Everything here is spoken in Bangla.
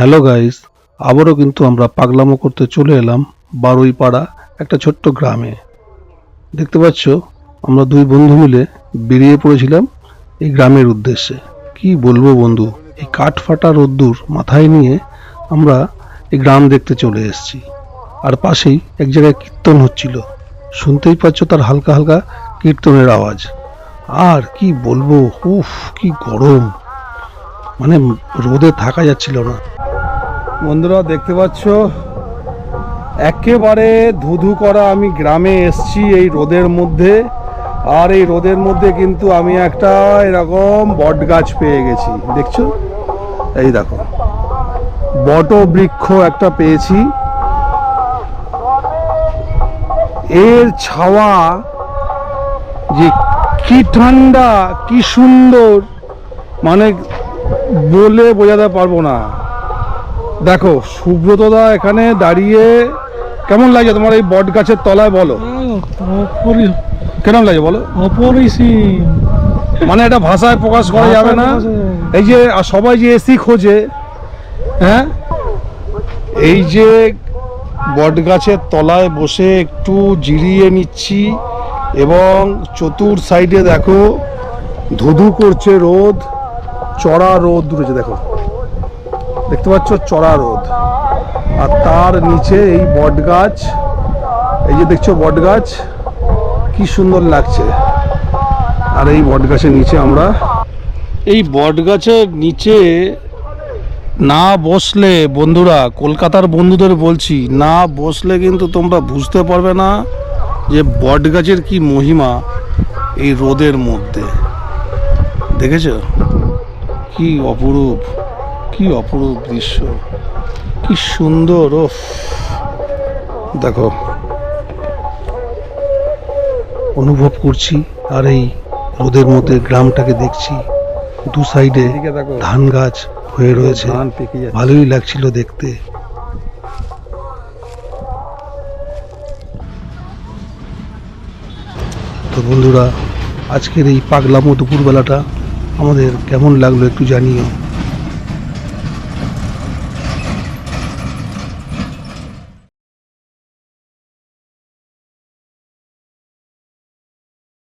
হ্যালো গাইস, আবারও কিন্তু আমরা পাগলামো করতে চলে এলাম বারুইপাড়া একটা ছোট্ট গ্রামে। দেখতে পাচ্ছ আমরা দুই বন্ধু মিলে বেরিয়ে পড়েছিলাম এই গ্রামের উদ্দেশ্যে। কি বলবো বন্ধু, এই কাঠ ফাটা রোদ্দুর মাথায় নিয়ে আমরা এই গ্রাম দেখতে চলে এসেছি। আর পাশেই এক জায়গায় কীর্তন হচ্ছিল, শুনতেই পাচ্ছ তার হালকা হালকা কীর্তনের আওয়াজ। আর কি বলবো, উফ কি গরম, মানে রোদে থাকা যাচ্ছিল না। বন্ধুরা দেখতে পাচ্ছ একেবারে ধুধু করা আমি গ্রামে এসছি এই রোদের মধ্যে। আর এই রোদের মধ্যে কিন্তু আমি একটা এরকম বট গাছ পেয়ে গেছি, দেখছো? এই দেখো বট বৃক্ষ একটা পেয়েছি। এর ছাওয়া যে কি ঠান্ডা, কি সুন্দর, মানে বলে বোঝাতে পারবো না। দেখো সুব্রতদা এখানে দাঁড়িয়ে, কেমন লাগে তোমার এই বট গাছের তলায়? বলো কেমন লাগে বলো। অপরিসীম, মানে এটা ভাষায় প্রকাশ করা যাবে না। এই যে সবাই যে এসি খোঁজে, হ্যাঁ, এই যে বট গাছের তলায় বসে একটু জিরিয়ে নিচ্ছি এবং চতুর সাইডে দেখো ধুধু করছে রোদ, চড়া রোদ উঠেছে, দেখো দেখতে পাচ্ছ চড়া রোদ। আর তার নিচে এই বট গাছ, এই যে দেখছো বট গাছ কি সুন্দর লাগছে। আর এই বট গাছের নিচে আমরা, এই বট গাছের নিচে না বসলে বন্ধুরা, কলকাতার বন্ধুদের বলছি, না বসলে কিন্তু তোমরা বুঝতে পারবে না যে বট গাছের কি মহিমা এই রোদের মধ্যে। দেখেছো কি অপরূপ, কি অপরূপ দৃশ্য, কি সুন্দর। ওফ, দেখো অনুভব করছি আর এই রোদের মধ্যে গ্রামটাকে দেখছি। দু সাইডে ধান গাছ হয়ে রয়েছে, ভালোই লাগছিল দেখতে। তো বন্ধুরা, আজকের এই পাগলামো দুপুরবেলাটা আমাদের কেমন লাগলো একটু জানিও।